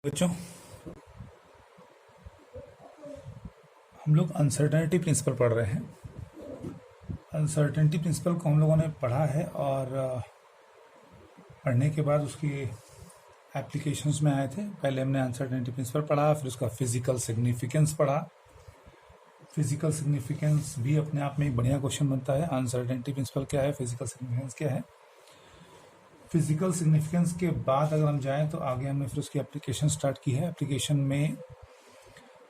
बच्चों, हम लोग अनसर्टेनिटी प्रिंसिपल पढ़ रहे हैं। अनसर्टेनिटी प्रिंसिपल को हम लोगों ने पढ़ा है और पढ़ने के बाद उसकी एप्लीकेशंस में आए थे। पहले हमने अनसर्टेनिटी प्रिंसिपल पढ़ा, फिर उसका फिजिकल सिग्निफिकेंस पढ़ा। फिजिकल सिग्निफिकेंस भी अपने आप में एक बढ़िया क्वेश्चन बनता है। अनसर्टेनिटी प्रिंसिपल क्या है, फिजिकल सिग्निफिकेंस क्या है। फिजिकल सिग्निफिकेंस के बाद अगर हम जाएं तो आगे हमने फिर उसकी एप्लीकेशन स्टार्ट की है। एप्लीकेशन में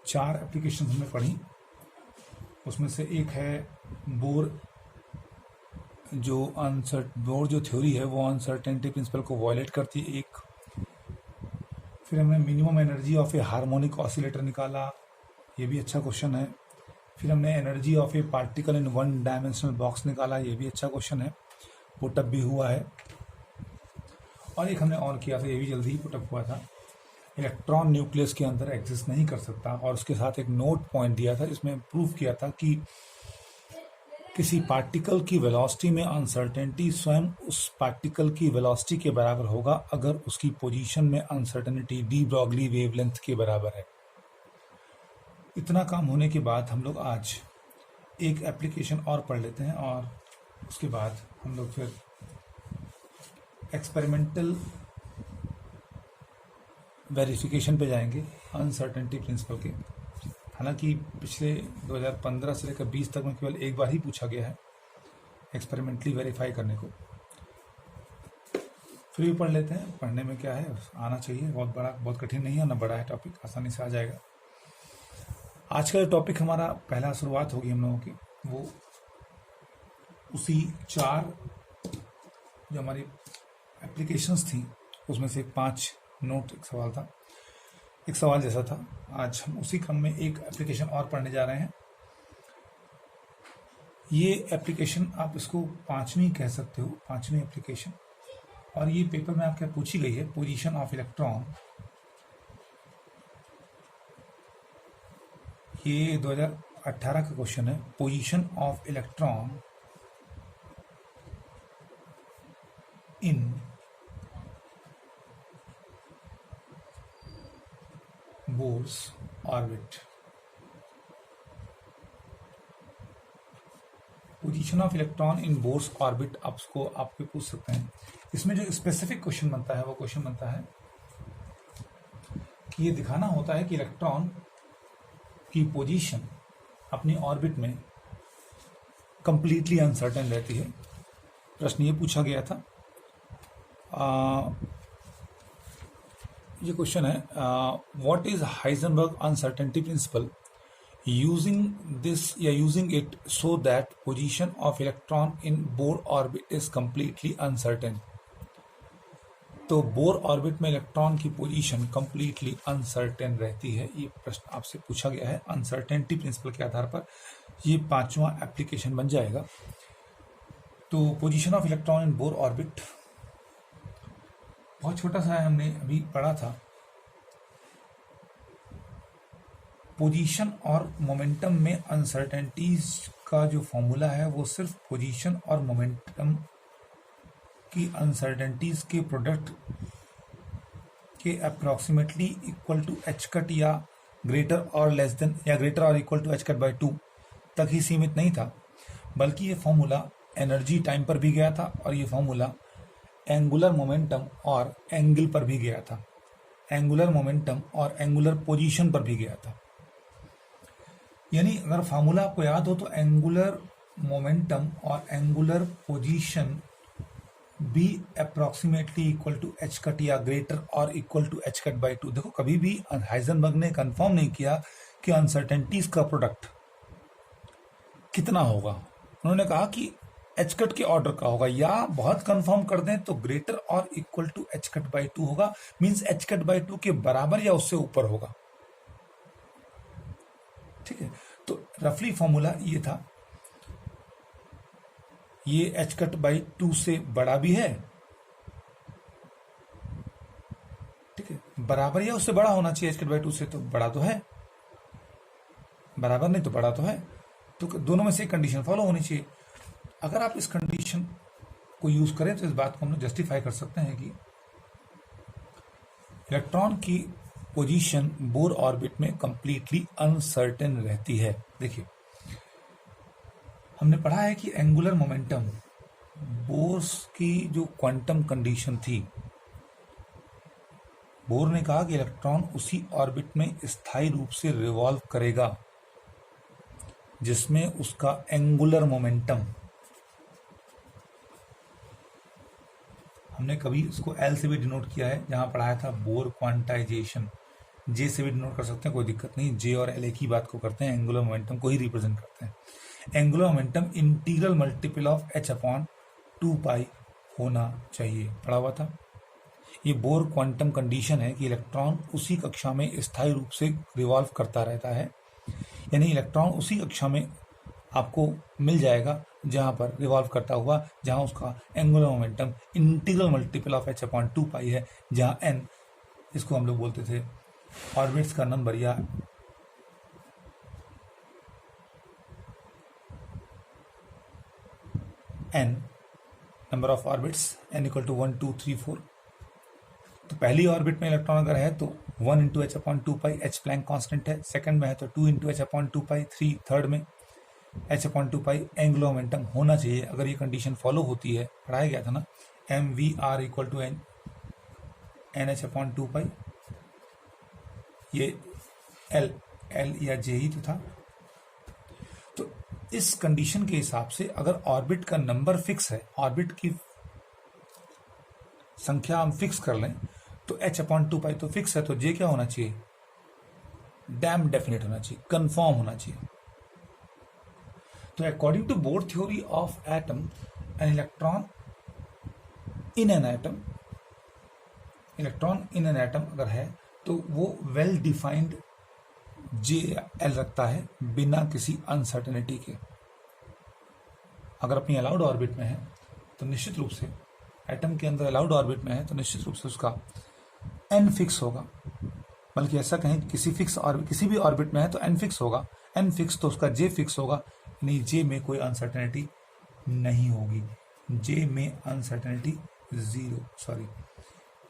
4 एप्लीकेशन हमने पढ़ी। उसमें से एक है बोर जो थ्योरी है वो अनसर्टेनिटी प्रिंसिपल को वायलेट करती है। एक फिर हमने minimum energy of A harmonic oscillator निकाला, ये भी अच्छा क्वेश्चन है। फिर हमने energy of A particle in one dimensional box निकाला, ये भी अच्छा क्वेश्चन है, पुटअप भी हुआ है। और एक हमने और किया था, ये भी जल्दी ही पुटअप हुआ था। इलेक्ट्रॉन न्यूक्लियस के अंदर एग्जिस्ट नहीं कर सकता, और उसके साथ एक नोट पॉइंट दिया था जिसमें प्रूव किया था कि किसी पार्टिकल की वेलोसिटी में अनसर्टेनिटी स्वयं उस पार्टिकल की वेलोसिटी के बराबर होगा अगर उसकी पोजीशन में अनसर्टेनिटी डी ब्रॉगली वेवलेंथ के बराबर है। इतना काम होने के बाद हम लोग आज एक एप्लीकेशन और पढ़ लेते हैं और उसके बाद हम लोग फिर एक्सपेरिमेंटल वेरिफिकेशन पे जाएंगे अनसर्टेनिटी प्रिंसिपल के। हालांकि पिछले 2015 से लेकर 20 तक में केवल एक बार ही पूछा गया है एक्सपेरिमेंटली वेरीफाई करने को। फिर भी पढ़ लेते हैं, पढ़ने में क्या है, आना चाहिए। बहुत कठिन नहीं है ना, बड़ा है टॉपिक, आसानी से आ जाएगा। आज का जो टॉपिक हमारा पहला शुरुआत होगी हम लोगों की, वो उसी 4 जो हमारी एप्लीकेशंस थी उसमें से 5 नोट एक सवाल था, एक सवाल जैसा था। आज हम उसी क्रम में एक एप्लीकेशन और पढ़ने जा रहे हैं। ये एप्लीकेशन आप इसको 5वीं कह सकते हो, 5वीं एप्लीकेशन। और ये पेपर में आपके पूछी गई है पोजीशन ऑफ इलेक्ट्रॉन। ये 2018 का क्वेश्चन है, position of electron in Bohr's orbit. Position of electron in Bohr's orbit आपके पूछ सकते हैं। इसमें जो स्पेसिफिक क्वेश्चन बनता है वो क्वेश्चन बनता है कि ये दिखाना होता है कि इलेक्ट्रॉन की पोजीशन अपनी ऑर्बिट में कंप्लीटली अनसर्टेन रहती है। प्रश्न ये पूछा गया था। ये क्वेश्चन है, what is Heisenberg uncertainty principle, using it so that position of electron in Bohr orbit is completely uncertain. तो बोर ऑर्बिट में इलेक्ट्रॉन की पोजीशन कंप्लीटली अनसर्टेन रहती है। ये प्रश्न आपसे पूछा गया है अनसर्टेनिटी प्रिंसिपल के आधार पर। ये 5वां एप्लीकेशन बन जाएगा। तो position of electron in Bohr orbit बहुत छोटा सा है, हमने अभी पढ़ा था। पोजीशन और मोमेंटम में अनसर्टेनिटीज का जो फॉर्मूला है वो सिर्फ पोजीशन और मोमेंटम की अनसर्टेनिटीज के प्रोडक्ट के approximately equal to h cut या ग्रेटर और लेस देन या ग्रेटर और equal to h cut by 2 तक ही सीमित नहीं था, बल्कि ये फॉर्मूला एनर्जी टाइम पर भी गया था और ये फॉर्मूला एंगुलर मोमेंटम और एंगल पर भी गया था, एंगुलर मोमेंटम और एंगुलर पोजीशन पर भी गया था। यानी अगर फार्मूला आपको याद हो तो एंगुलर मोमेंटम और एंगुलर पोजीशन भी approximately equal to h cut या ग्रेटर और equal to h cut by 2। देखो, कभी भी हाइजेनबर्ग ने कंफर्म नहीं किया कि अनसर्टेनिटीज का प्रोडक्ट कितना होगा। उन्होंने कहा कि एच कट के ऑर्डर का होगा, या बहुत कंफर्म कर दें तो ग्रेटर और equal to h cut by 2 होगा, मींस एच कट बाई 2 के बराबर या उससे ऊपर होगा। ठीक है, तो रफली फॉर्मूला ये था। ये एच कट बाई 2 से बड़ा भी है, ठीक है, बराबर या उससे बड़ा होना चाहिए। एच कट बाई 2 से तो बड़ा तो है, बराबर नहीं तो बड़ा तो है, तो दोनों में से कंडीशन फॉलो होनी चाहिए। अगर आप इस कंडीशन को यूज करें तो इस बात को हम लोग जस्टिफाई कर सकते हैं कि इलेक्ट्रॉन की पोजीशन बोर ऑर्बिट में कंप्लीटली अनसर्टेन रहती है। देखिए, हमने पढ़ा है कि एंगुलर मोमेंटम, बोर्स की जो क्वांटम कंडीशन थी, बोर ने कहा कि इलेक्ट्रॉन उसी ऑर्बिट में स्थायी रूप से रिवॉल्व करेगा जिसमें उसका एंगुलर मोमेंटम, हमने कभी उसको एल से भी डिनोट किया है जहां पढ़ाया था बोर क्वांटाइजेशन, जे से भी डिनोट कर सकते हैं, कोई दिक्कत नहीं। जे और एल एक ही बात को करते हैं, एंगुलर मोमेंटम को ही रिप्रेजेंट करते हैं। Angular momentum integral multiple of h upon 2 होना चाहिए, पढ़ा हुआ था। ये बोर क्वांटम कंडीशन है कि इलेक्ट्रॉन उसी कक्षा में स्थायी रूप से रिवॉल्व करता रहता है, यानी इलेक्ट्रॉन उसी कक्षा में आपको मिल जाएगा जहां पर रिवॉल्व करता हुआ, जहां उसका angular momentum integral multiple of h upon 2 है, जहां n, इसको हम लोग बोलते थे ऑर्बिट्स का नंबर, या n number of orbits, n equal to 1 2 3 4। तो पहली ऑर्बिट में इलेक्ट्रॉन अगर है तो 1 into h upon 2 h Planck constant है, सेकंड में है तो 2 इंटू h अपॉन 2 3, थर्ड में h अपॉन 2 एंगुलर मोमेंटम होना चाहिए। अगर ये कंडीशन फॉलो होती है, पढ़ाया गया था ना, M V R equal to N H upon 2 ये एल या जे ही तो था। तो इस कंडीशन के हिसाब से अगर ऑर्बिट का नंबर फिक्स है, ऑर्बिट की संख्या हम फिक्स कर लें, तो h अपॉन 2 तो फिक्स है, तो j क्या होना चाहिए, डैम डेफिनेट होना चाहिए, कंफर्म होना चाहिए। तो according to Bohr theory of atom, an electron in an atom, electron in an atom अगर है तो वो वेल डिफाइंड जे एल रखता है बिना किसी अनसर्टेनिटी के। अगर अपनी अलाउड ऑर्बिट में है तो निश्चित रूप से, एटम के अंदर अलाउड ऑर्बिट में है तो निश्चित रूप से उसका एन फिक्स होगा, बल्कि ऐसा कहें किसी भी ऑर्बिट में है तो एन फिक्स होगा, एन फिक्स तो उसका जे फिक्स होगा, नहीं जे में कोई अनसर्टेनिटी नहीं होगी, जे में अनसर्टेनिटी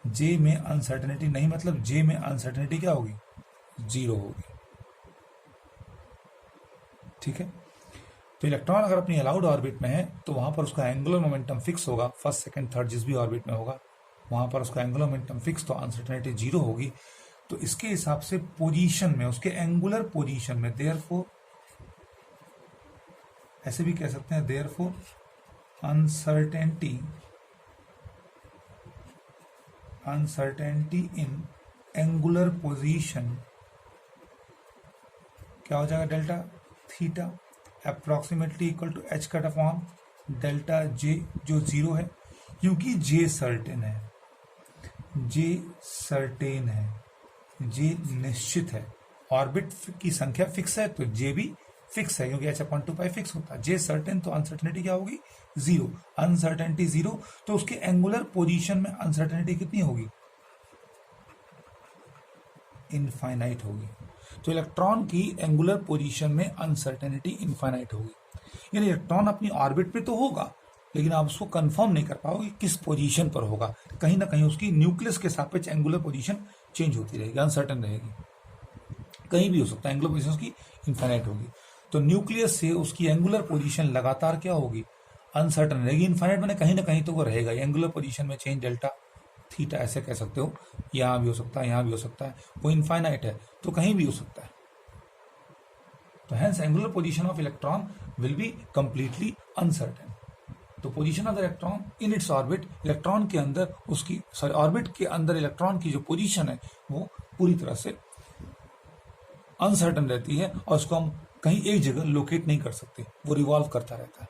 जे में अनसर्टेनिटी नहीं, मतलब जे में अनसर्टेनिटी क्या होगी, 0 होगी। ठीक है, तो इलेक्ट्रॉन अगर अपनी अलाउड ऑर्बिट में है तो वहां पर उसका एंगुलर मोमेंटम फिक्स होगा, फर्स्ट सेकंड थर्ड जिस भी ऑर्बिट में होगा वहां पर उसका एंगुलर मोमेंटम फिक्स, तो अनसर्टेनिटी 0 होगी। तो इसके हिसाब से पोजीशन में, उसके एंगुलर पोजीशन में, देयरफॉर ऐसे भी कह सकते हैं, therefore uncertainty in angular position क्या हो जाएगा, delta theta approximately equal to h cut upon delta J, जो 0 है, क्योंकि जे सर्टेन है, जे निश्चित है, ऑर्बिट की संख्या फिक्स है तो जे भी फिक्स है, क्योंकि h अपॉन 2 फिक्स होता है, जे सर्टेन, तो अनसर्टेनिटी क्या होगी, 0, अनसर्टेनिटी 0, तो उसके एंगुलर पोजीशन में अनसर्टेनिटी कितनी होगी, इनफाइनाइट होगी। तो इलेक्ट्रॉन की एंगुलर पोजीशन में अनसर्टेनिटी इनफाइनाइट होगी, यानी इलेक्ट्रॉन अपनी ऑर्बिट पे तो होगा लेकिन आप उसको कंफर्म नहीं कर पाओगे किस पोजीशन पर होगा, कहीं ना कहीं उसकी न्यूक्लियस के सापेक्ष एंगुलर पोजीशन चेंज होती रहेगी, अनसर्टेन रहेगी, कहीं भी हो सकता है, एंगुलर पोजीशन उसकी इनफाइनाइट होगी। तो न्यूक्लियस से उसकी एंगुलर पोजीशन लगातार क्या होगी, अनसर्टेन रहेगी, इनफाइनाइट मैंने कहीं ना कहीं तो वो रहेगा, एंगुलर पोजीशन में चेंज डेल्टा थीटा ऐसे कह सकते हो, यहां भी हो सकता है, यहां भी हो सकता है, वो इनफाइनाइट है तो कहीं भी हो सकता है। तो hence angular position of electron will be completely uncertain. तो position of the electron in its orbit, electron के अंदर उसकी ऑर्बिट के अंदर इलेक्ट्रॉन की जो पोजीशन है वो पूरी तरह से अनसर्टेन रहती है और उसको हम कहीं एक जगह लोकेट नहीं कर सकते, वो रिवॉल्व करता रहता है।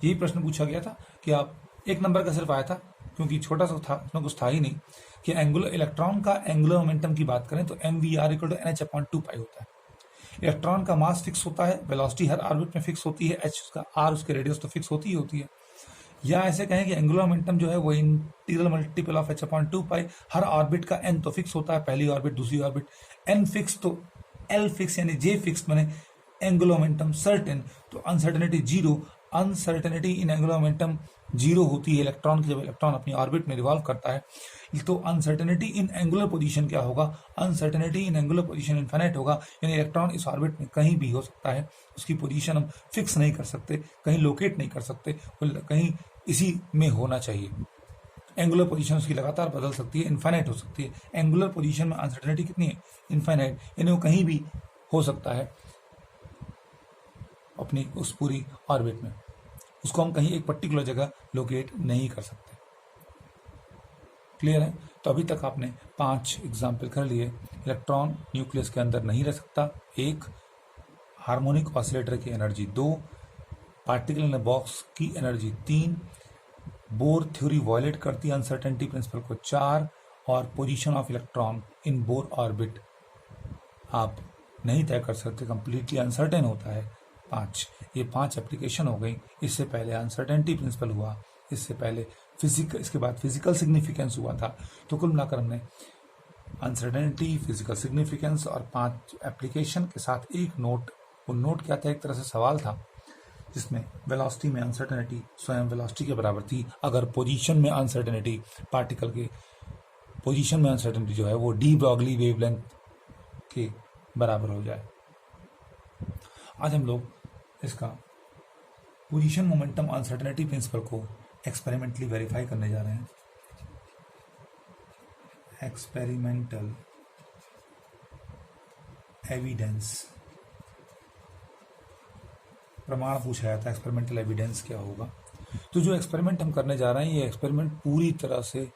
यही प्रश्न पूछा गया था कि आप एक नंबर का सिर्फ आया था क्योंकि छोटा सा था, उसमें कुछ था ही नहीं, कि एंगुलर इलेक्ट्रॉन का एंगुलर मोमेंटम की बात करें तो mvr equal to NH upon 2 होता है। इलेक्ट्रॉन का मास फिक्स होता है, वेलोसिटी हर ऑर्बिट में फिक्स होती है, h उसका r उसके रेडियस तो फिक्स होती ही होती है। या ऐसे कहें कि एंगुलर मोमेंटम जो है वो integral multiple of h upon 2 her orbit का n तो फिक्स होता है, पहली ऑर्बिट दूसरी ऑर्बिट, n फिक्स तो l फिक्स यानी j फिक्स माने एंगुलर मोमेंटम सर्टेन, तो uncertainty 0, uncertainty in angular momentum zero होती है इलेक्ट्रॉन की, जब इलेक्ट्रॉन अपनी ऑर्बिट में रिवॉल्व करता है, तो अनसर्टेनिटी इन एंगुलर पोजीशन क्या होगा, uncertainty in angular position infinite होगा, यानी इलेक्ट्रॉन इस ऑर्बिट में कहीं भी हो सकता है, उसकी पोजीशन हम फिक्स नहीं कर सकते, कहीं लोकेट नहीं कर सकते, कहीं इसी में होना चाहिए। एंगुलर पोजीशन उसकी लगातार बदल सकती है, इनफाइनाइट हो सकती है। एंगुलर पोजीशन में अनसर्टेनिटी कितनी है, इनफाइनाइट, यानी वो कहीं भी हो सकता है अपनी उस पूरी ऑर्बिट में, उसको हम कहीं एक पर्टिकुलर जगह लोकेट नहीं कर सकते। क्लियर है? तो अभी तक आपने 5 एग्जाम्पल कर लिए। इलेक्ट्रॉन न्यूक्लियस के अंदर नहीं रह सकता, 1, हार्मोनिक ऑसिलेटर की एनर्जी 2, पार्टिकल इन बॉक्स की एनर्जी 3, बोर थ्योरी वायलेट करती है अनसर्टेनिटी प्रिंसिपल को 4, और position of electron in Bohr orbit आप नहीं तय कर सकते, कंप्लीटली अनसर्टेन होता है 5। ये 5 एप्लीकेशन हो गई। इससे पहले अनसर्टेनिटी प्रिंसिपल हुआ, इससे पहले फिजिकल, इसके बाद फिजिकल सिग्निफिकेंस हुआ था। तो कुल मिलाकर हमने अनसर्टेनिटी, फिजिकल सिग्निफिकेंस और 5 एप्लीकेशन के साथ एक नोट, वो नोट क्या था, एक तरह से सवाल था जिसमें वेलोसिटी में अनसर्टेनिटी स्वयं वेलोसिटी के बराबर थी अगर पोजीशन में अनसर्टेनिटी, पार्टिकल के पोजीशन में अनसर्टेनिटी जो है वो डी ब्रॉगली वेवलेंथ के बराबर हो जाए। आज हम लोग इसका पोजीशन मोमेंटम अनसर्टेनिटी प्रिंसिपल को एक्सपेरिमेंटली वेरीफाई करने जा रहे हैं। एक्सपेरिमेंटल एविडेंस, प्रमाण पूछा जाता है, एक्सपेरिमेंटल एविडेंस क्या होगा। तो जो एक्सपेरिमेंट हम करने जा रहे हैं, ये एक्सपेरिमेंट पूरी तरह से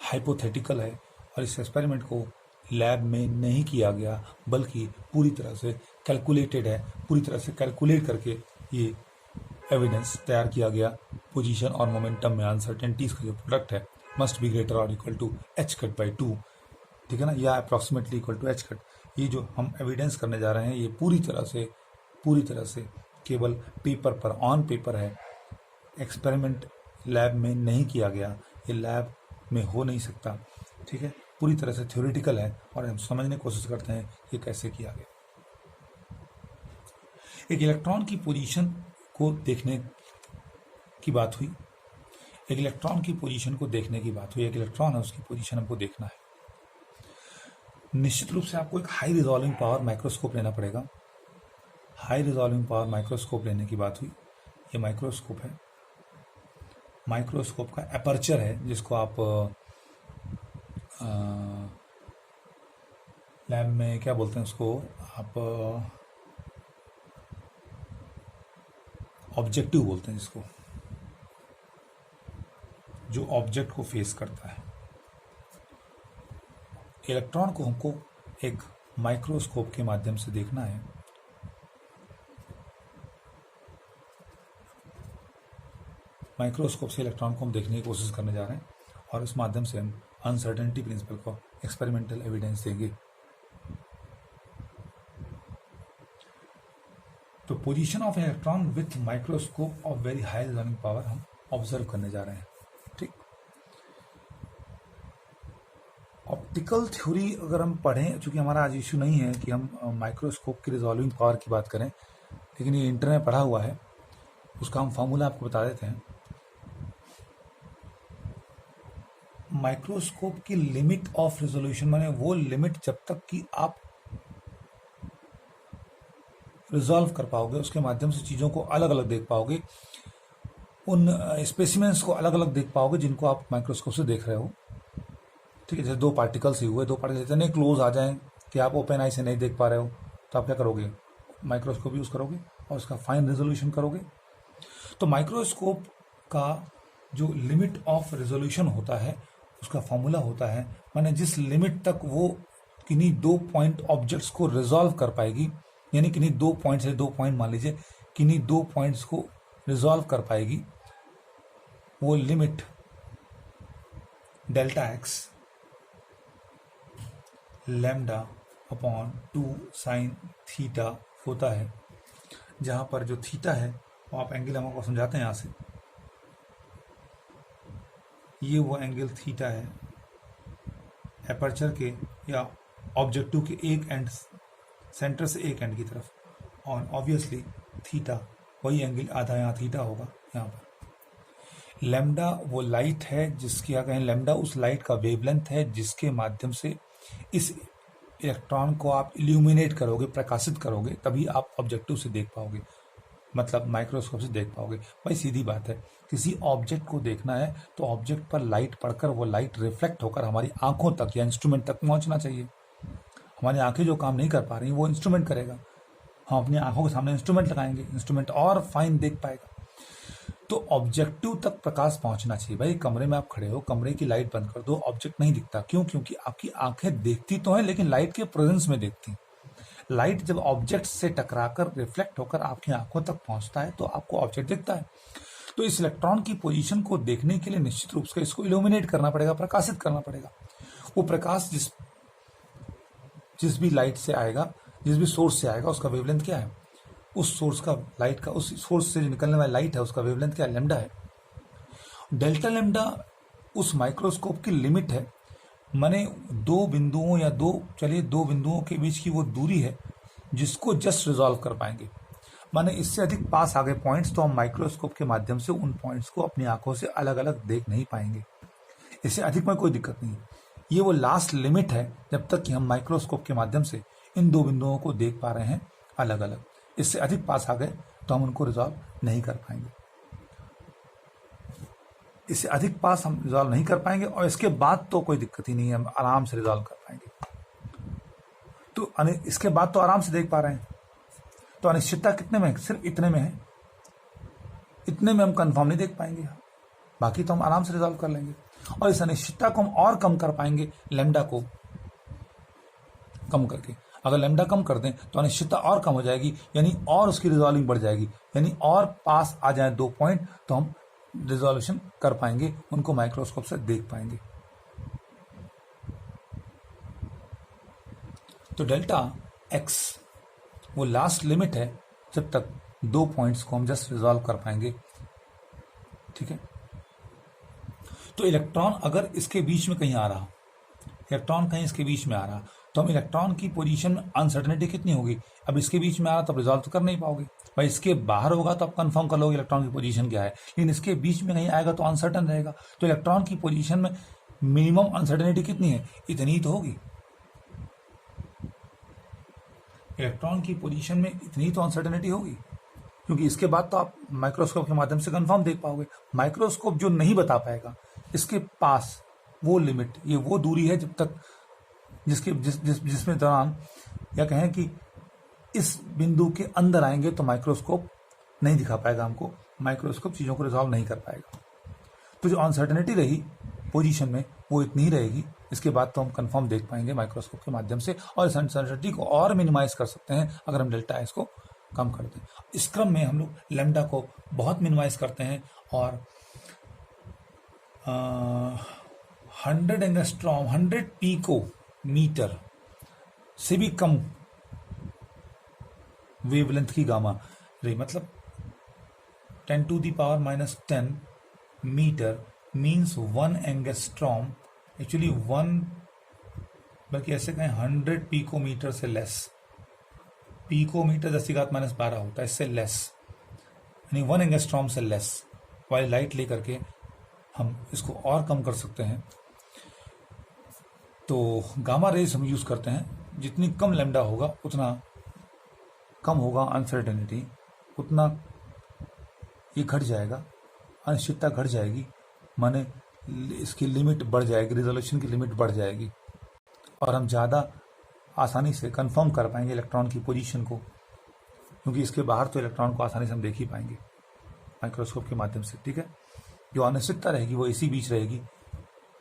हाइपोथेटिकल है और इस एक्सपेरिमेंट को लैब में नहीं किया गया, बल्कि पूरी तरह से कैलकुलेटेड है, पूरी तरह से कैलकुलेट करके ये एविडेंस तैयार किया गया। पोजीशन और मोमेंटम में अनसर्टेनिटीज का जो प्रोडक्ट है मस्ट बी ग्रेटर और equal to h cut by 2, ठीक है ना, या approximately equal to h cut. ये जो हम एविडेंस करने जा रहे हैं ये पूरी तरह से केवल पेपर पर, ऑन पेपर है, एक्सपेरिमेंट लैब में नहीं किया गया, ये लैब में हो नहीं सकता, ठीक है, पूरी तरह से थ्योरेटिकल है और हम समझने की कोशिश करते हैं ये कैसे किया गया। एक इलेक्ट्रॉन की पोजीशन को देखने की बात हुई, एक इलेक्ट्रॉन की पोजीशन को देखने की बात हुई, एक इलेक्ट्रॉन है उसकी पोजीशन हमको देखना है। निश्चित रूप से आपको एक हाई रिजॉल्विंग पावर माइक्रोस्कोप लेना पड़ेगा। हाई रिजॉल्विंग पावर माइक्रोस्कोप लेने की बात हुई, ये माइक्रोस्कोप है, माइक्रोस्कोप का एपर्चर है जिसको आप लैब में क्या बोलते हैं उसको, आप ऑब्जेक्टिव बोलते हैं जिसको, जो ऑब्जेक्ट को फेस करता है। इलेक्ट्रॉन को हमको एक माइक्रोस्कोप के माध्यम से देखना है। माइक्रोस्कोप से इलेक्ट्रॉन को हम देखने की कोशिश करने जा रहे हैं और उस माध्यम से हम अनसर्टेनिटी प्रिंसिपल को एक्सपेरिमेंटल एविडेंस देंगे। तो position of electron with microscope of very high resolving power हम ऑब्जर्व करने जा रहे हैं, ठीक। ऑप्टिकल थ्योरी अगर हम पढ़ें, चूंकि हमारा आज इशू नहीं है कि हम माइक्रोस्कोप की रिजॉल्विंग पावर की बात करें, लेकिन ये इंटर में पढ़ा हुआ है, उसका हम फॉर्मूला आपको बता देते हैं। माइक्रोस्कोप की लिमिट ऑफ रेजोल्यूशन माने वो लिमिट जब तक कि आप रिजॉल्व कर पाओगे, उसके माध्यम से चीज़ों को अलग अलग देख पाओगे, उन स्पेसिमेंस को अलग अलग देख पाओगे जिनको आप माइक्रोस्कोप से देख रहे हो, ठीक है। जैसे दो पार्टिकल्स ही हुए, दो पार्टिकल इतने क्लोज आ जाएं कि आप ओपन आई से नहीं देख पा रहे हो, तो आप क्या करोगे, माइक्रोस्कोप यूज़ करोगे और उसका फाइन रेजोल्यूशन करोगे। तो माइक्रोस्कोप का जो लिमिट ऑफ रेजोल्यूशन होता है उसका फॉर्मूला होता है, माने जिस लिमिट तक वो किन्हीं 2 पॉइंट ऑब्जेक्ट्स को रिजॉल्व कर पाएगी, यानी किन्हीं 2 पॉइंट से 2 पॉइंट मान लीजिए, किन्हीं 2 पॉइंट्स को रिजॉल्व कर पाएगी, वो limit delta x lambda upon 2 sign theta होता है, जहां पर जो थीटा है वो आप एंगल हमको समझाते हैं यहाँ से, ये वो एंगल थीटा है एपर्चर के या ऑब्जेक्टिव के एक एंड, सेंटर से एक एंड की तरफ, और ऑब्वियसली थीटा वही एंगल आधा यहाँ थीटा होगा यहाँ पर। लैम्डा वो लाइट है जिसकी, क्या कहें, लैम्डा उस लाइट का वेवलेंथ है जिसके माध्यम से इस इलेक्ट्रॉन को आप इल्यूमिनेट करोगे, प्रकाशित करोगे, तभी आप ऑब्जेक्टिव से देख पाओगे, मतलब माइक्रोस्कोप से देख पाओगे। भाई सीधी बात है, किसी ऑब्जेक्ट को देखना है तो ऑब्जेक्ट पर लाइट पड़कर वो लाइट रिफ्लेक्ट होकर हमारी आंखों तक या इंस्ट्रूमेंट तक पहुंचना चाहिए। हमारी आंखें जो काम नहीं कर पा रही वो इंस्ट्रूमेंट करेगा। हम अपनी आंखों के सामने इंस्ट्रूमेंट लगाएंगे, इंस्ट्रूमेंट और फाइन देख पाएगा। तो ऑब्जेक्टिव तक प्रकाश पहुंचना चाहिए। भाई कमरे में आप खड़े हो, कमरे की लाइट बंद कर दो, ऑब्जेक्ट नहीं दिखता। क्यों? क्योंकि आपकी आंखें देखती तो हैं लेकिन लाइट के प्रेजेंस में देखती। लाइट जब ऑब्जेक्ट से टकराकर रिफ्लेक्ट होकर आपकी आंखों तक पहुंचता है तो आपको ऑब्जेक्ट दिखता है। तो इस इलेक्ट्रॉन की पोजीशन को देखने के लिए निश्चित रूप से इसको इल्यूमिनेट करना पड़ेगा, प्रकाशित करना पड़ेगा। वो प्रकाश जिस भी लाइट से आएगा, जिस भी सोर्स से आएगा, उसका वेवलेंथ क्या है? उस सोर्स का लाइट का, उस सोर्स से निकलने वाली लाइट है, उसका वेवलेंथ क्या है? लैम्डा है। डेल्टा लैम्डा उस माइक्रोस्कोप की लिमिट है, माने दो बिंदुओं या दो बिंदुओं के बीच की वो दूरी है जिसको जस्ट रिजॉल्व कर पाएंगे। माने इससे अधिक पास आ गए पॉइंट्स तो हम माइक्रोस्कोप के माध्यम से उन पॉइंट्स को अपनी आंखों से अलग अलग देख नहीं पाएंगे। इससे अधिक में कोई दिक्कत नहीं है। ये वो लास्ट लिमिट है जब तक कि हम माइक्रोस्कोप के माध्यम से इन दो बिंदुओं को देख पा रहे हैं अलग अलग। इससे अधिक पास आ गए तो हम उनको रिजॉल्व नहीं कर पाएंगे। इससे अधिक पास हम रिजॉल्व नहीं कर पाएंगे और इसके बाद तो कोई दिक्कत ही नहीं है, हम आराम से रिजॉल्व कर पाएंगे। तो इसके बाद तो आराम से देख पा रहे हैं। तो अनिश्चितता कितने में है? सिर्फ इतने में है। इतने में हम कंफर्म नहीं देख पाएंगे, बाकी तो हम आराम से रिजॉल्व कर लेंगे। और इस अनिश्चितता को हम और कम कर पाएंगे लैम्डा को कम करके। अगर लैम्डा कम कर दें तो अनिश्चितता और कम हो जाएगी, यानी और उसकी रिजॉल्विंग बढ़ जाएगी, यानी और पास आ जाए दो पॉइंट तो हम रिजोल्यूशन कर पाएंगे, उनको माइक्रोस्कोप से देख पाएंगे। तो डेल्टा एक्स वो लास्ट लिमिट है जब तक दो पॉइंट्स को हम जस्ट रिजॉल्व कर पाएंगे। ठीक है। तो इलेक्ट्रॉन अगर इसके बीच में कहीं आ रहा, इलेक्ट्रॉन कहीं इसके बीच में आ रहा, तो हम इलेक्ट्रॉन की पोजीशन में अनसर्टेनिटी कितनी होगी? अब इसके बीच में आ रहा तो रिजॉल्व तो कर नहीं पाओगे। भाई इसके बाहर होगा तो आप कंफर्म कर लोगे इलेक्ट्रॉन की पोजीशन क्या है, लेकिन इसके बीच में कहीं आएगा तो अनसर्टन रहेगा। तो इलेक्ट्रॉन की पोजीशन में मिनिमम अनसर्टेनिटी कितनी है? इतनी ही तो होगी। इलेक्ट्रॉन की पोजीशन में इतनी तो अनसर्टेनिटी होगी, क्योंकि इसके बाद तो आप माइक्रोस्कोप के माध्यम से कंफर्म देख पाओगे। माइक्रोस्कोप जो नहीं बता पाएगा, इसके पास वो लिमिट, ये वो दूरी है जब तक जिसमें दौरान, या कहें कि इस बिंदु के अंदर आएंगे तो माइक्रोस्कोप नहीं दिखा पाएगा हमको, माइक्रोस्कोप चीजों को रिजॉल्व नहीं कर पाएगा। तो जो अनसर्टेनिटी रही पोजीशन में वो इतनी ही रहेगी। इसके बाद तो हम कंफर्म देख पाएंगे माइक्रोस्कोप के माध्यम से, और इस अनसर्टेनिटी को और मिनिमाइज कर सकते हैं अगर हम डेल्टा एक्स को कम कर दें। इस क्रम में हम लोग लैम्डा को बहुत मिनिमाइज करते हैं और 100 एंगस्ट्रॉम 100 पीको मीटर से भी कम वेवलेंथ की गामा रे, मतलब 10⁻⁻10 मीटर मीन्स 1 एंगस्ट्रॉम, एक्चुअली 1, बल्कि ऐसे कहें 100 पीकोमीटर से लेस। पीकोमीटर 10⁻12 होता है, इससे लेस, यानी 1 एंगस्ट्रॉम से लेस वाली लाइट लेकर के हम इसको और कम कर सकते हैं। तो गामा रेज हम यूज करते हैं। जितनी कम लैम्डा होगा उतना कम होगा अनसर्टेनिटी, उतना ये घट जाएगा, अनिश्चितता घट जाएगी, माने इसकी लिमिट बढ़ जाएगी, रिजोल्यूशन की लिमिट बढ़ जाएगी, और हम ज़्यादा आसानी से कंफर्म कर पाएंगे इलेक्ट्रॉन की पोजीशन को, क्योंकि इसके बाहर तो इलेक्ट्रॉन को आसानी से हम देख ही पाएंगे माइक्रोस्कोप के माध्यम से। ठीक है। जो अनिश्चितता रहेगी वो इसी बीच रहेगी।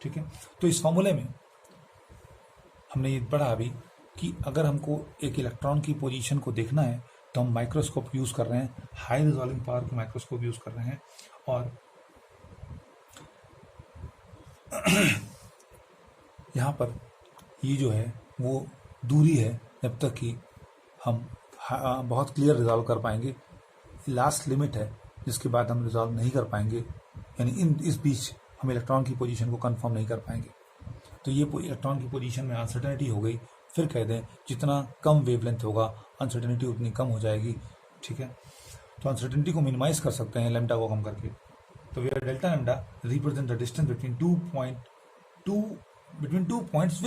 ठीक है। तो इस फॉर्मूले में हमने ये पढ़ा अभी कि अगर हमको एक इलेक्ट्रॉन की पोजीशन को देखना है तो हम माइक्रोस्कोप यूज कर रहे हैं, हाई रिजॉल्विंग पावर के माइक्रोस्कोप यूज कर रहे हैं, और यहाँ पर ये जो है वो दूरी है जब तक कि हम बहुत क्लियर रिजॉल्व कर पाएंगे। लास्ट लिमिट है जिसके बाद हम रिजॉल्व नहीं कर पाएंगे, यानी इस बीच हम इलेक्ट्रॉन की पोजीशन को कंफर्म नहीं कर पाएंगे। तो ये इलेक्ट्रॉन की पोजीशन में अनसर्टेनिटी हो गई। फिर कह दें जितना कम वेवलेंथ होगा अनसर्टेनिटी उतनी कम हो जाएगी। ठीक है। तो अनसर्टेनिटी को मिनिमाइज कर सकते हैं लैम्डा को कम करके। तो where delta lambda represent the distance between two points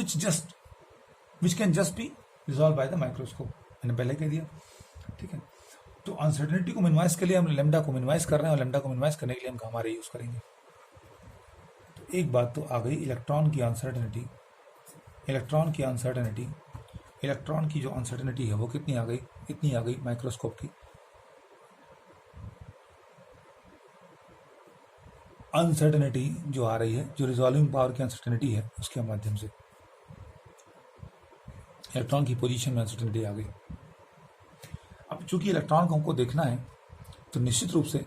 which can just be resolve by the microscope. मैंने पहले कह दिया, ठीक है। तो अनसर्टेनिटी को मिनिमाइज के लिए हम लैम्डा को मिनिमाइज कर रहे हैं, और लैम्डा को मिनिमाइज करने के लिए हम गामा रे यूज करेंगे। तो एक बात तो आ गई, इलेक्ट्रॉन की जो अनसर्टेनिटी है वो कितनी आ गई, इतनी आ गई माइक्रोस्कोप की। अनसर्टेनिटी जो आ रही है, जो रिजॉल्विंग पावर की अनसर्टेनिटी है, उसके माध्यम से इलेक्ट्रॉन की पोजीशन में अनसर्टेनिटी आ गई। अब चूंकि इलेक्ट्रॉन को हमको देखना है, तो निश्चित रूप से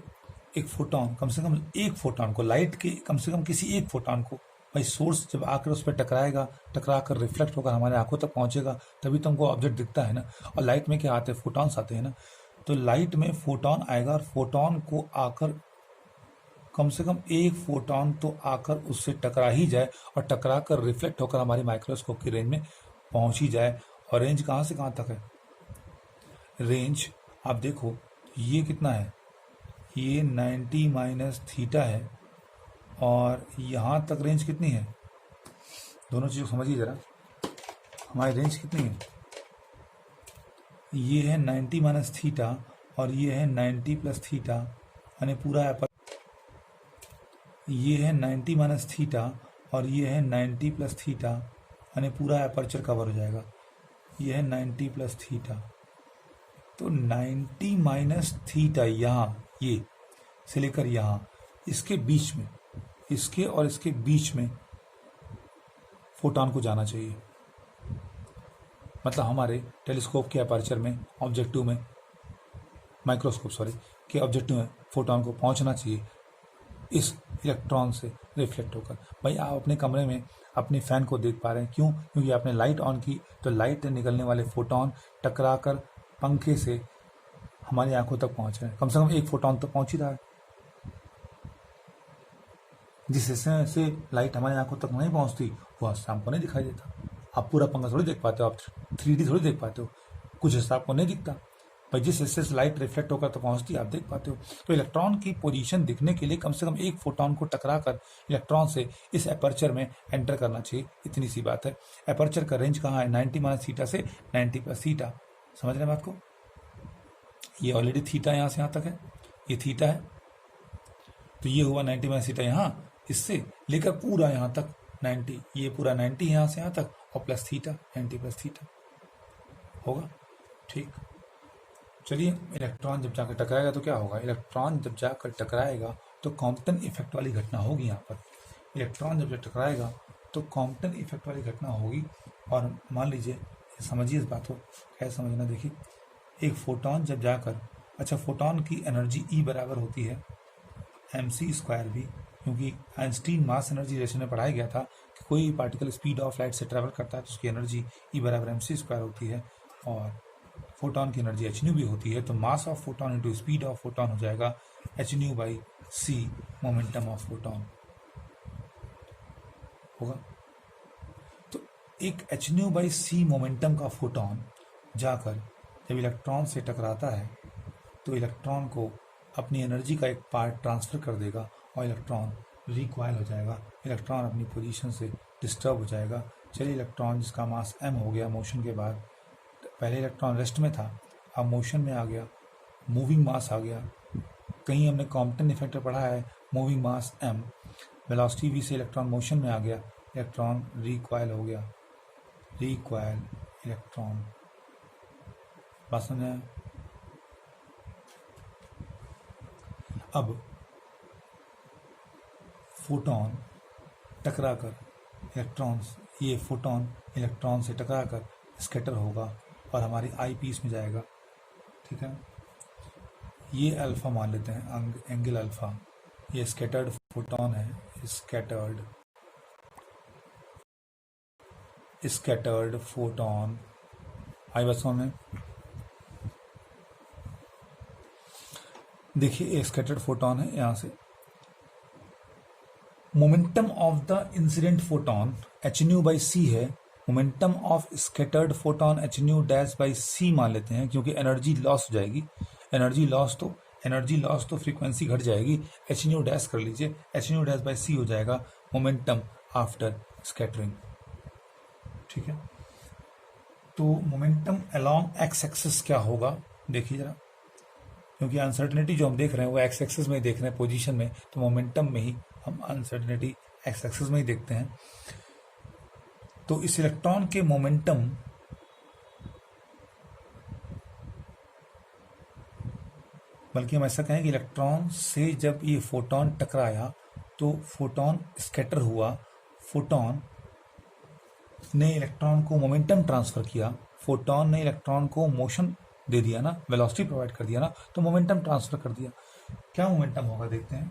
एक फोटॉन, कम से कम एक फोटॉन को, लाइट के कम से कम किसी एक फोटॉन को, भाई सोर्स जब आकर उस पर टकराएगा, टकरा कर रिफ्लेक्ट होकर हमारे आंखों तक पहुंचेगा, तभी तो हमको ऑब्जेक्ट दिखता है ना। और लाइट में क्या आते हैं, फोटॉन्स आते हैं ना। तो लाइट में फोटॉन आएगा, और फोटॉन को आकर कम से कम एक फोटॉन तो आकर उससे टकरा ही जाए, और टकरा कर रिफ्लेक्ट होकर हमारी माइक्रोस्कोप की रेंज में पहुंच ही जाए। और रेंज कहाँ से कहाँ तक है, रेंज आप देखो ये कितना है, ये 90 माइनस थीटा है, और यहाँ तक रेंज कितनी है, दोनों चीज़ों को समझिए ज़रा। हमारी रेंज कितनी है, ये है 90 माइनस थीटा, और ये है 90 प्लस थीटा, यानी पूरा ये है 90 माइनस थीटा, और ये है 90 प्लस थीटा, यानी पूरा एपर्चर कवर हो जाएगा। ये है 90 प्लस थीटा, तो 90 माइनस थीटा यहाँ, ये से लेकर यहाँ, इसके बीच में, इसके और इसके बीच में फोटॉन को जाना चाहिए। मतलब हमारे टेलीस्कोप के अपर्चर में, ऑब्जेक्टिव में, माइक्रोस्कोप सॉरी के ऑब्जेक्टिव में फोटॉन को पहुंचना चाहिए इस इलेक्ट्रॉन से रिफ्लेक्ट होकर। भाई आप अपने कमरे में अपने फैन को देख पा रहे हैं, क्यों, क्योंकि आपने लाइट ऑन की, तो लाइट से निकलने वाले फोटॉन टकरा कर पंखे से हमारी आंखों तक पहुंच रहे हैं। कम से कम एक फोटॉन तो पहुंच ही रहा है, जिस हिस्से से लाइट हमारी आंखों तक नहीं पहुंचती वो हिस्सा हमको नहीं दिखाई देता। आप पूरा पंखा थोड़ी देख पाते हो, आप 3D थोड़ी देख पाते हो, कुछ हिस्सा आपको नहीं दिखता, पर जिस हिस्से से लाइट रिफ्लेक्ट होकर तो पहुंचती आप देख पाते हो। तो इलेक्ट्रॉन की पोजीशन दिखने के लिए कम से कम एक फोटॉन को टकरा कर इलेक्ट्रॉन से इस एपर्चर में एंटर करना चाहिए, इतनी सी बात है। एपर्चर का रेंज कहाँ है, 90 माइनस थीटा से 90 प्लस थीटा, समझ रहे हैं बात को। ये ऑलरेडी थीटा यहाँ से यहाँ तक है, ये थीटा है, तो ये हुआ 90 माइनस थीटा यहाँ, इससे लेकर पूरा यहाँ तक 90, ये पूरा 90 यहाँ से यहाँ तक, और प्लस थीटा, 90 प्लस थीटा होगा, ठीक। चलिए, इलेक्ट्रॉन जब जाकर टकराएगा तो क्या होगा, इलेक्ट्रॉन जब जाकर टकराएगा तो कॉम्पटन इफेक्ट वाली घटना होगी। यहाँ पर इलेक्ट्रॉन जब टकराएगा तो कॉम्पटन इफेक्ट वाली घटना होगी। और मान लीजिए, समझिए इस बात को, कैसे समझना, देखिए, एक फोटॉन जब जाकर, अच्छा, फोटॉन की एनर्जी ई बराबर होती है mc² भी, क्योंकि आइंस्टीन मास एनर्जी रिलेशन में पढ़ाया गया था कि कोई पार्टिकल स्पीड ऑफ लाइट से ट्रैवल करता है तो उसकी एनर्जी ई बराबर mc² होती है, और फोटॉन की एनर्जी hν भी होती है। तो mass of photon into speed of photon हो जाएगा hν/c, मोमेंटम ऑफ फोटॉन होगा। तो एक hν/c मोमेंटम का फोटॉन जाकर जब इलेक्ट्रॉन से टकराता है तो इलेक्ट्रॉन को अपनी एनर्जी का एक पार्ट ट्रांसफर कर देगा, और इलेक्ट्रॉन रिकॉइल हो जाएगा, इलेक्ट्रॉन अपनी पोजीशन से डिस्टर्ब हो जाएगा। चलिए, इलेक्ट्रॉन जिसका मास m हो गया मोशन के बाद, पहले इलेक्ट्रॉन रेस्ट में था, अब मोशन में आ गया, मूविंग मास आ गया। कहीं हमने कॉम्पटन इफेक्ट पढ़ा है, मूविंग मास m, वेलोसिटी v से इलेक्ट्रॉन मोशन में आ गया, इलेक्ट्रॉन रिकॉइल हो गया, रिकॉइल इलेक्ट्रॉन, बात समझ आया। अब फोटॉन टकराकर इलेक्ट्रॉन्स, ये फोटॉन इलेक्ट्रॉन से टकराकर स्कैटर होगा और हमारी आई पीस में जाएगा, ठीक है। ये अल्फा मान लेते हैं, एंगल अल्फा, ये स्कैटर्ड फोटॉन है, स्कैटर्ड फोटॉन, आई बस में देखिए, एक स्कैटर्ड फोटॉन है, यहां से momentum of the incident photon hν/c है, momentum of scattered photon hν-c मान लेते हैं, क्योंकि एनर्जी लॉस हो जाएगी। एनर्जी लॉस तो एनर्जी लॉस तो फ्रीक्वेंसी घट जाएगी, एच न्यू डैश कर लीजिए, H nu dash by c हो जाएगा मोमेंटम आफ्टर स्कैटरिंग। ठीक है, तो मोमेंटम अलोंग एक्स एक्सिस क्या होगा देखिए जरा, क्योंकि अनसर्टेनिटी जो हम देख रहे हैं वो एक्स एक्सिस में ही देख रहे हैं पोजीशन में, तो मोमेंटम में ही हम अनसर्टेनिटी एक्स एक्सिस में ही देखते हैं। तो इस इलेक्ट्रॉन के मोमेंटम बल्कि हम ऐसा कहें कि इलेक्ट्रॉन से जब ये फोटोन टकराया तो फोटोन स्कैटर हुआ, फोटोन ने इलेक्ट्रॉन को मोमेंटम ट्रांसफर किया, फोटोन ने इलेक्ट्रॉन को मोशन दे दिया ना, वेलोसिटी प्रोवाइड कर दिया ना, तो मोमेंटम ट्रांसफर कर दिया। क्या मोमेंटम होगा देखते हैं,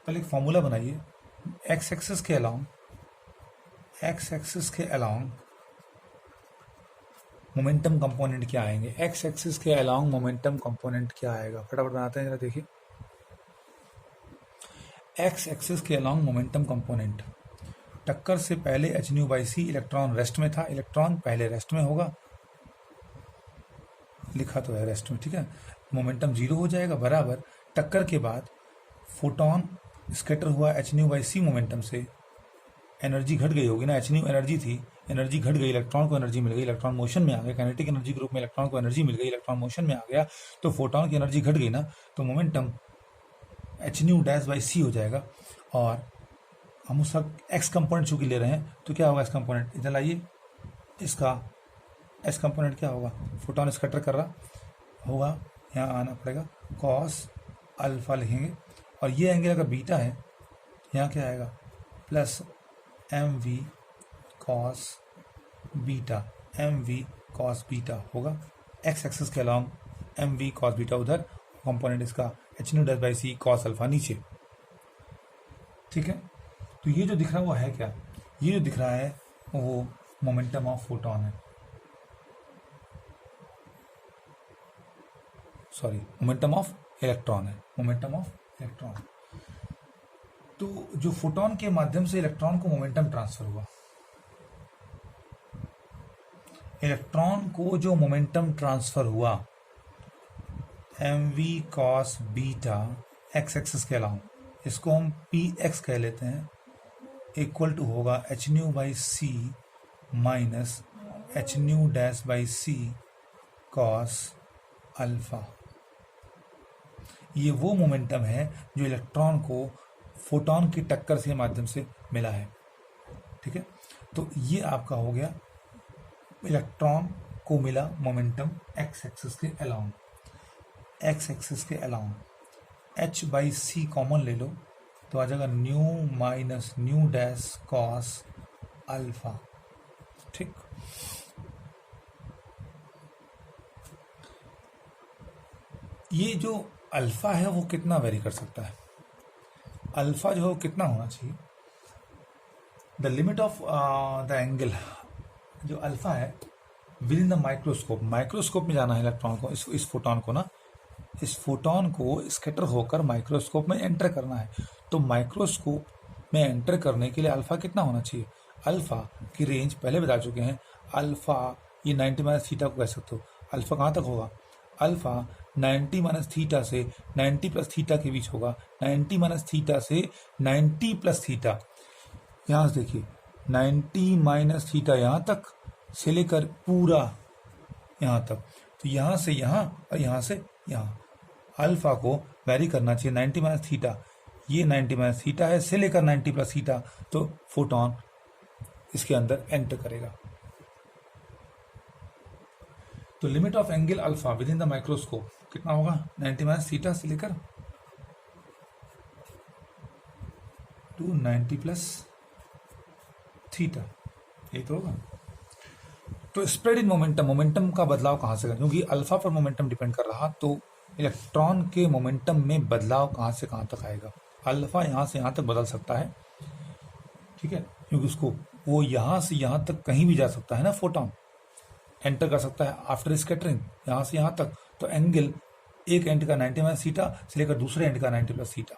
पहले एक फॉर्मूला बनाइए। एक्स एक्सिस के अलोंग मोमेंटम कंपोनेंट क्या आएंगे, एक्स एक्सिस के अलोंग मोमेंटम कंपोनेंट क्या आएगा, फटाफट बनाते हैं जरा देखिए। एक्स एक्सिस के अलोंग मोमेंटम कंपोनेंट, टक्कर से पहले H nu by C, electron rest में था, इलेक्ट्रॉन पहले रेस्ट में होगा, लिखा तो है रेस्ट में, ठीक है, मोमेंटम जीरो हो जाएगा, बराबर टक्कर के बाद फोटोन स्कैटर हुआ H nu by C momentum से, एनर्जी घट गई होगी ना, एच न्यू एनर्जी थी, एनर्जी घट गई, इलेक्ट्रॉन को एनर्जी मिल गई, इलेक्ट्रॉन मोशन में आ गया, काइनेटिक एनर्जी ग्रुप में इलेक्ट्रॉन को एनर्जी मिल गई, इलेक्ट्रॉन मोशन में आ गया, तो फोटोन की एनर्जी घट गई ना, तो momentum h nu dash by c हो जाएगा। और हम उसका एक्स कंपोनेंट चूंकि ले रहे हैं तो क्या होगा एक्स कंपोनेंट, इधर लाइए, इसका एक्स कंपोनेंट क्या होगा, फोटोन स्कैटर कर रहा होगा, यहाँ आना पड़ेगा, कॉस अल्फा लिखेंगे, और ये एंगल अगर बीटा है यहाँ क्या आएगा, plus M V cos beta, M V cos beta होगा, एक्स एक्सिस के along M V cos beta उधर, कंपोनेंट इसका H nu dash by C cos alpha नीचे। ठीक है, तो ये जो दिख रहा है वो है क्या, ये जो दिख रहा है वो मोमेंटम ऑफ फोटोन है, सॉरी मोमेंटम ऑफ इलेक्ट्रॉन है, मोमेंटम ऑफ इलेक्ट्रॉन। तो जो फोटोन के माध्यम से इलेक्ट्रॉन को मोमेंटम ट्रांसफर हुआ, इलेक्ट्रॉन को जो मोमेंटम ट्रांसफर हुआ M V cos beta X axis के अलाउंग, इसको हम पी एक्स कह लेते हैं, इक्वल टू होगा H nu by C minus H nu dash by C cos alpha. ये वो मोमेंटम है जो इलेक्ट्रॉन को फोटोन की टक्कर के माध्यम से मिला है। ठीक है, तो ये आपका हो गया इलेक्ट्रॉन को मिला मोमेंटम एक्स एक्सिस के अलाउंग, एक्स एक्सिस के along H by C common ले लो तो आ जाएगा nu minus nu dash cos alpha. ठीक, ये जो अल्फा है वो कितना वेरी कर सकता है, अल्फा जो है कितना होना चाहिए, the limit of the angle, जो अल्फा है with in the microscope, microscope में जाना है इलेक्ट्रॉन को, इस फोटोन को ना, इस फोटोन को स्कैटर होकर माइक्रोस्कोप में एंटर करना है, तो माइक्रोस्कोप में एंटर करने के लिए अल्फा कितना होना चाहिए, अल्फा की रेंज पहले बता चुके हैं, अल्फा ये 90 माइनस थीटा को कह सकते हो, अल्फा कहाँ तक होगा, अल्फा 90 माइनस थीटा से 90 प्लस थीटा के बीच होगा, 90 माइनस थीटा से 90 प्लस थीटा, यहाँ से देखिए 90 माइनस थीटा यहाँ तक से लेकर पूरा यहाँ तक, तो यहाँ से यहाँ और यहाँ से यहाँ, अल्फा को वेरी करना चाहिए 90 माइनस थीटा, ये 90 माइनस थीटा है से लेकर 90 प्लस थीटा, तो फोटोन इसके अंदर एंटर करेगा। तो limit of angle alpha with in the microscope कितना होगा, 90 माइनस थीटा से लेकर टू 90 प्लस थीटा, यही तो होगा। तो स्प्रेड इन मोमेंटम, मोमेंटम का बदलाव कहाँ से, क्योंकि अल्फा पर मोमेंटम डिपेंड कर रहा, तो इलेक्ट्रॉन के मोमेंटम में बदलाव कहाँ से कहाँ तक आएगा, अल्फा यहाँ से यहाँ तक बदल सकता है, ठीक है, क्योंकि उसको वो यहाँ से यहाँ तक कहीं भी जा सकता है ना, फोटोन एंटर कर सकता है आफ्टर स्कैटरिंग यहाँ से यहाँ तक, तो एंगल एक एंड का 90 माइनस थीटा से लेकर दूसरे एंड का 90 प्लस थीटा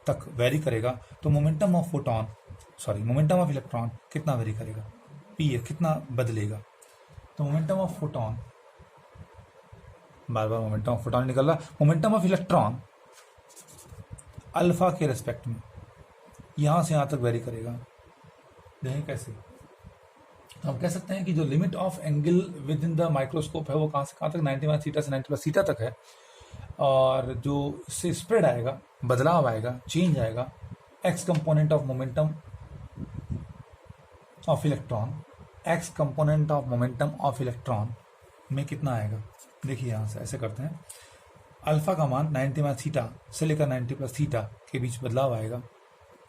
तक वेरी करेगा। तो momentum of photon, sorry momentum of electron कितना वेरी करेगा, पी कितना बदलेगा, तो momentum of photon bar bar momentum of photon निकल रहा, मोमेंटम ऑफ इलेक्ट्रॉन अल्फा के रेस्पेक्ट में यहां से यहां तक वेरी करेगा। देखें कैसे, हम कह सकते हैं कि जो limit of angle with in the microscope है वो कहां से कहां तक 90 माइनस थीटा से 90 प्लस थीटा तक है, और जो इससे स्प्रेड आएगा, बदलाव आएगा, चेंज आएगा, x component of momentum of electron, x component of momentum of electron में कितना आएगा। देखिए यहां से ऐसे करते हैं, अल्फा का मान 90 माइनस थीटा से लेकर 90 प्लस थीटा के बीच बदलाव आएगा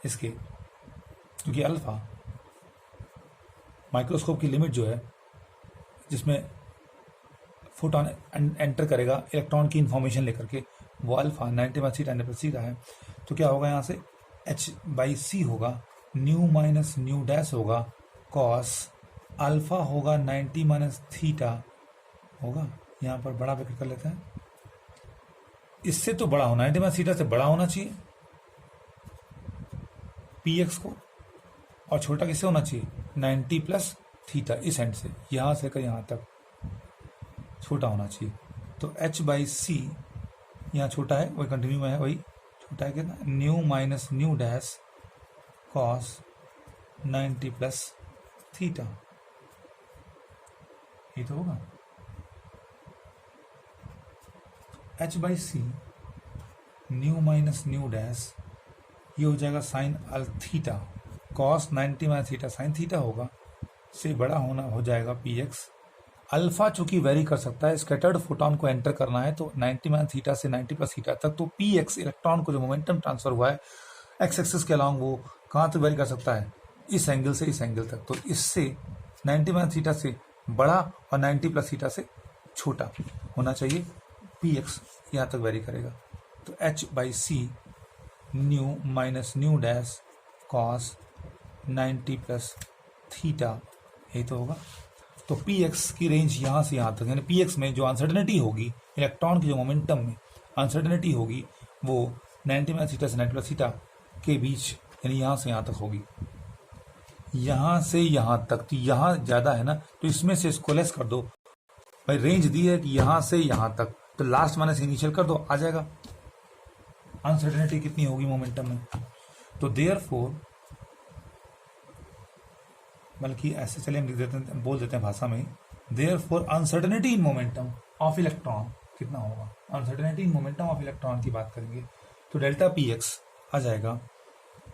इसके, क्योंकि अल्फा माइक्रोस्कोप की लिमिट जो है जिसमें फोटॉन एंटर करेगा इलेक्ट्रॉन की इंफॉर्मेशन लेकर के, वो alpha 90 minus theta 90 plus theta है। तो क्या होगा यहाँ से एच बाई सी होगा, न्यू माइनस न्यू डैश होगा, कॉस अल्फा होगा 90 माइनस थीटा होगा, यहाँ पर बड़ा ब्रैकेट कर लेते हैं, इससे तो बड़ा होना, 90 माइनस थीटा से बड़ा होना चाहिए पी एक्स को, और छोटा किससे होना चाहिए 90 प्लस थीटा, इस एंड से यहां से लेकर यहां तक छोटा होना चाहिए। तो एच बाई सी यहाँ छोटा है, वही कंटिन्यू में है, वही छोटा है कितना, nu minus nu dash cos 90 plus theta, ये तो होगा h by C nu minus nu dash, ये हो जाएगा साइन अल theta, cos 90 minus theta sine theta होगा, से बड़ा होना हो जाएगा पी एक्स। अल्फा चूंकि वेरी कर सकता है, स्कैटर्ड फोटॉन को एंटर करना है तो 90 माइनस थीटा से 90 प्लस थीटा तक, तो पी एक्स इलेक्ट्रॉन को जो मोमेंटम ट्रांसफर हुआ है एक्स एक्सिस के अलॉन्ग, वो कहाँ तक वेरी कर सकता है, इस एंगल से इस एंगल तक। तो इससे 90 माइनस थीटा से बड़ा और 90 प्लस थीटा से छोटा होना चाहिए, पी एक्स यहाँ तक वेरी करेगा। तो H by C nu minus nu dash cos 90 plus theta, यही तो होगा। तो पी एक्स की रेंज यहाँ से यहाँ तक, यानी पी एक्स में जो अनसर्टेनिटी होगी इलेक्ट्रॉन की, जो मोमेंटम में अनसर्टेनिटी होगी वो 90 माइनस थीटा से 90 प्लस थीटा के बीच, यानी यहाँ से यहाँ तक होगी, यहाँ से यहाँ तक। तो यहाँ ज़्यादा है ना, तो इसमें से इसको लेस कर दो, भाई रेंज दी है कि यहाँ से यहाँ तक, तो लास्ट माइनस इनिशियल कर दो, आ जाएगा अनसर्टेनिटी कितनी होगी मोमेंटम में। तो देयरफॉर, बल्कि ऐसे चले हम लिख देते हैं, बोल देते हैं भाषा में, therefore uncertainty in momentum of electron कितना होगा, uncertainty in momentum of electron की बात करेंगे तो डेल्टा पी एक्स आ जाएगा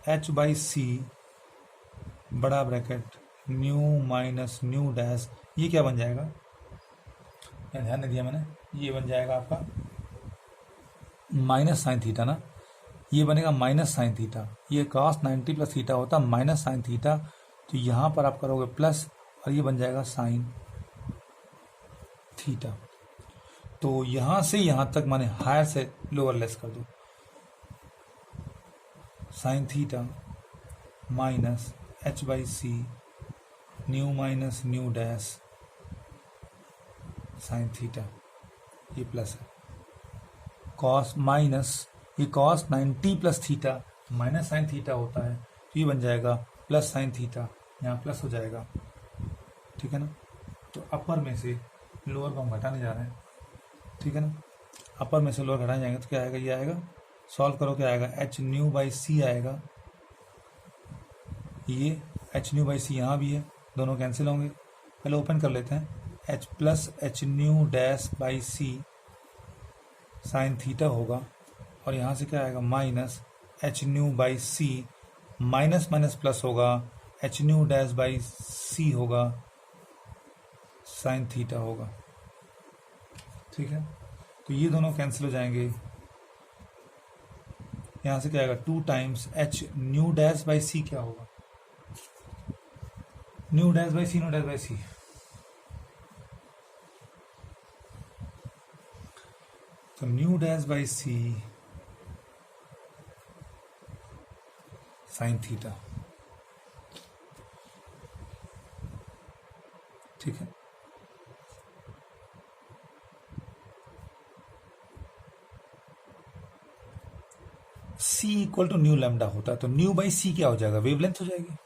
एच बाई सी बड़ा bracket new minus nu dash, ये क्या बन जाएगा, ध्यान नहीं दिया मैंने, ये बन जाएगा आपका माइनस साइन थीटा ना, ये बनेगा माइनस साइन थीटा, ये कॉस 90 प्लस थीटा होता माइनस साइन थीटा, तो यहां पर आप करोगे प्लस और ये बन जाएगा साइन थीटा। तो यहां से यहां तक माने हायर से लोअर लेस कर दो, sine theta minus H by C nu minus nu dash sine theta, ये प्लस है, कॉस माइनस ये cos 90 plus theta minus sine theta होता है, तो ये बन जाएगा प्लस साइन थीटा, यहाँ प्लस हो जाएगा, ठीक है ना। तो अपर में से लोअर को हम घटाने जा रहे हैं, ठीक है ना, अपर में से लोअर घटाने जाएंगे तो क्या आएगा, ये आएगा, सॉल्व करो क्या आएगा, एच न्यू बाई सी आएगा, ये एच न्यू बाई सी यहाँ भी है, दोनों कैंसिल होंगे, पहले ओपन कर लेते हैं, H plus H nu dash by C sine theta होगा, और यहाँ से क्या आएगा minus H nu by C, minus minus plus होगा, H nu dash by C होगा, साइन थीटा होगा, ठीक है। तो ये दोनों कैंसिल हो जाएंगे, यहाँ से क्या आएगा 2 times h nu dash by c, क्या होगा nu dash by C, nu dash by c, तो nu dash by C sine theta, ठीक है। C equal to nu lambda होता है, तो न्यू बाई सी क्या हो जाएगा, वेवलेंथ हो जाएगी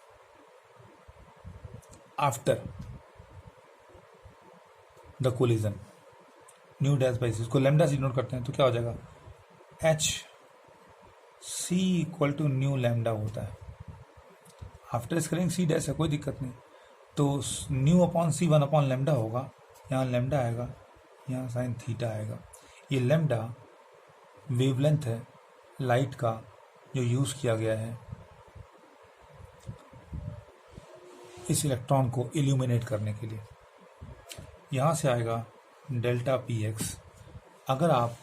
after the collision, nu dash by c, इसको लेमडा से डिनोट करते हैं तो क्या हो जाएगा, H C equal to nu lambda होता है। आफ्टर स्क्रीनिंग सी डैश है, कोई दिक्कत नहीं। तो न्यू अपॉन सी 1 अपॉन लैम्डा होगा, यहाँ लैम्डा आएगा, यहाँ साइन थीटा आएगा। ये लैम्डा वेवलेंथ है लाइट का जो यूज़ किया गया है इस इलेक्ट्रॉन को इल्यूमिनेट करने के लिए। यहाँ से आएगा डेल्टा पी एक्स। अगर आप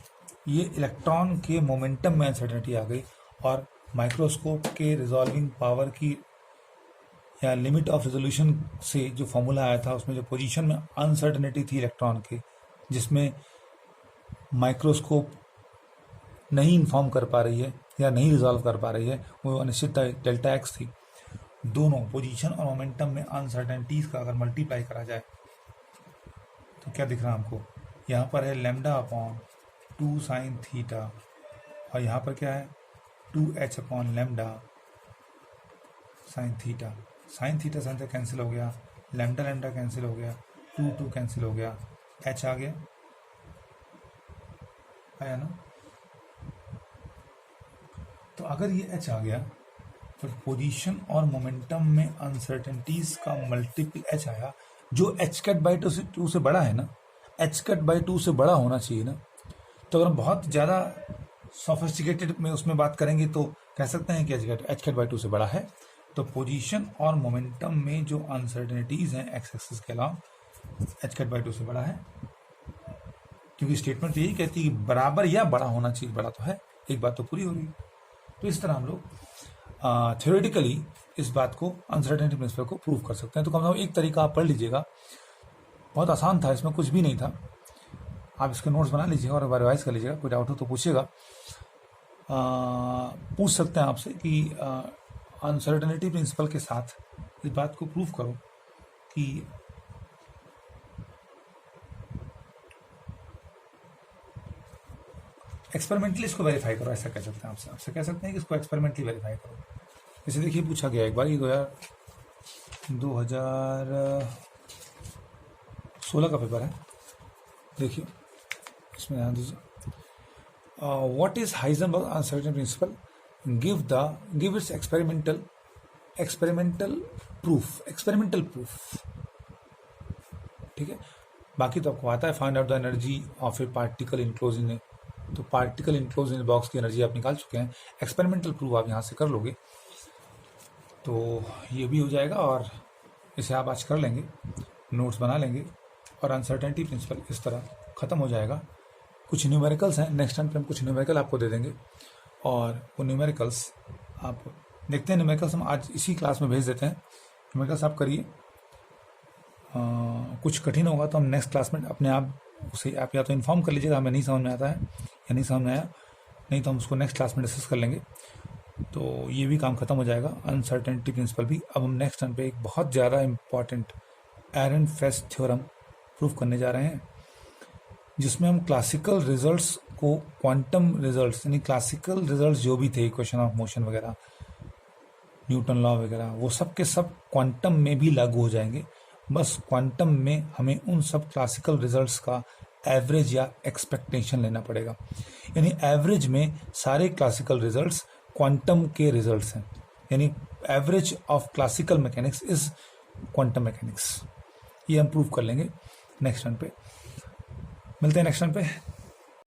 ये इलेक्ट्रॉन के मोमेंटम में अनसर्टेनिटी आ गई और माइक्रोस्कोप के रिजॉल्विंग पावर की या लिमिट ऑफ रेजोल्यूशन से जो फॉर्मूला आया था उसमें जो पोजीशन में अनसर्टेनिटी थी इलेक्ट्रॉन के, जिसमें माइक्रोस्कोप नहीं इन्फॉर्म कर पा रही है या नहीं रिजॉल्व कर पा रही है, वो अनिश्चितता डेल्टा एक्स थी। दोनों पोजीशन और मोमेंटम में अनसर्टेनिटीज का अगर मल्टीप्लाई करा जाए तो क्या दिख रहा है हमको, यहाँ पर है लैम्डा अपॉन 2 साइन थीटा और यहाँ पर क्या है 2h upon lambda sine theta. Sine theta sine theta cancel हो गया, लैम्डा लैम्डा कैंसिल हो गया, 2 कैंसिल हो गया, h आ गया, आया ना। तो अगर ये h आ गया तो पोजीशन और मोमेंटम में अनसर्टेनिटीज का मल्टीपल h आया, जो h कट बाई 2 से बड़ा है ना, h कट बाई 2 से बड़ा होना चाहिए ना। तो अगर हम बहुत ज़्यादा सोफिस्टिकेटेड में उसमें बात करेंगे तो कह सकते हैं कि h कट बाई 2 से बड़ा है। तो पोजीशन और मोमेंटम में जो अनसर्टेनिटीज हैं एक्स एक्सिस के अलावा h कट बाई 2 से बड़ा है, क्योंकि स्टेटमेंट तो यही कहती है कि बराबर या बड़ा होना चाहिए, बड़ा तो है, एक बात तो पूरी हो रही। तो इस तरह हम लोग थ्योरेटिकली इस बात को अनसर्टेनिटी प्रिंसिपल को प्रूव कर सकते हैं। तो कम से कम एक तरीका आप पढ़ लीजिएगा, बहुत आसान था, इसमें कुछ भी नहीं था। आप इसके नोट्स बना लीजिएगा और रिवाइज कर लीजिएगा, कोई डाउट हो तो पूछिएगा। पूछ सकते हैं आपसे कि अनसर्टेनिटी प्रिंसिपल के साथ इस बात को प्रूव करो कि एक्सपेरिमेंटली इसको वेरीफाई करो, ऐसा कह सकते हैं आपसे कह सकते हैं कि इसको एक्सपेरिमेंटली वेरीफाई करो। जैसे देखिए पूछा गया एक बार, ये 2016 का पेपर है, देखिए इसमें ध्यान दीजिए। What is Heisenberg uncertainty principle, give its experimental proof, ठीक है। बाकी तो आपको आता है, find out the energy of A particle enclose in, तो पार्टिकल इनक्लोज इन बॉक्स की एनर्जी आप निकाल चुके हैं। एक्सपेरिमेंटल प्रूफ आप यहाँ से कर लोगे तो ये भी हो जाएगा और इसे आप आज कर लेंगे, नोट्स बना लेंगे और अनसर्टेनिटी प्रिंसिपल इस तरह ख़त्म हो जाएगा। कुछ न्यूमेरिकल्स हैं, नेक्स्ट टाइम पे हम कुछ न्यूमेरिकल आपको दे देंगे और वो न्यूमेरिकल्स आप देखते हैं। न्यूमेरिकल्स हम आज इसी क्लास में भेज देते हैं, न्यूमेरिकल्स आप करिए। कुछ कठिन होगा तो हम नेक्स्ट क्लास में अपने आप उसे आप या तो इन्फॉर्म कर लीजिएगा हमें नहीं समझ में आता है या नहीं समझ में आया, नहीं तो हम उसको नेक्स्ट क्लास में डिस्कस कर लेंगे। तो ये भी काम खत्म हो जाएगा, अनसर्टेनिटी प्रिंसिपल भी। अब हम नेक्स्ट टाइम पे एक बहुत ज़्यादा इम्पॉर्टेंट एरनफेस्ट थ्योरम प्रूव करने जा रहे हैं, जिसमें हम क्लासिकल रिजल्ट्स को क्वांटम रिजल्ट्स, यानी क्लासिकल रिजल्ट्स जो भी थे, इक्वेशन ऑफ मोशन वगैरह, न्यूटन लॉ वगैरह, वो सब के सब क्वांटम में भी लागू हो जाएंगे। बस क्वांटम में हमें उन सब क्लासिकल रिजल्ट्स का एवरेज या एक्सपेक्टेशन लेना पड़ेगा, यानी एवरेज में सारे क्लासिकल रिजल्ट्स क्वांटम के रिजल्ट्स हैं, यानी average of classical mechanics is quantum mechanics. ये हम प्रूव कर लेंगे नेक्स्ट टाइम पे। मिलते हैं नेक्स्ट टाइम पे।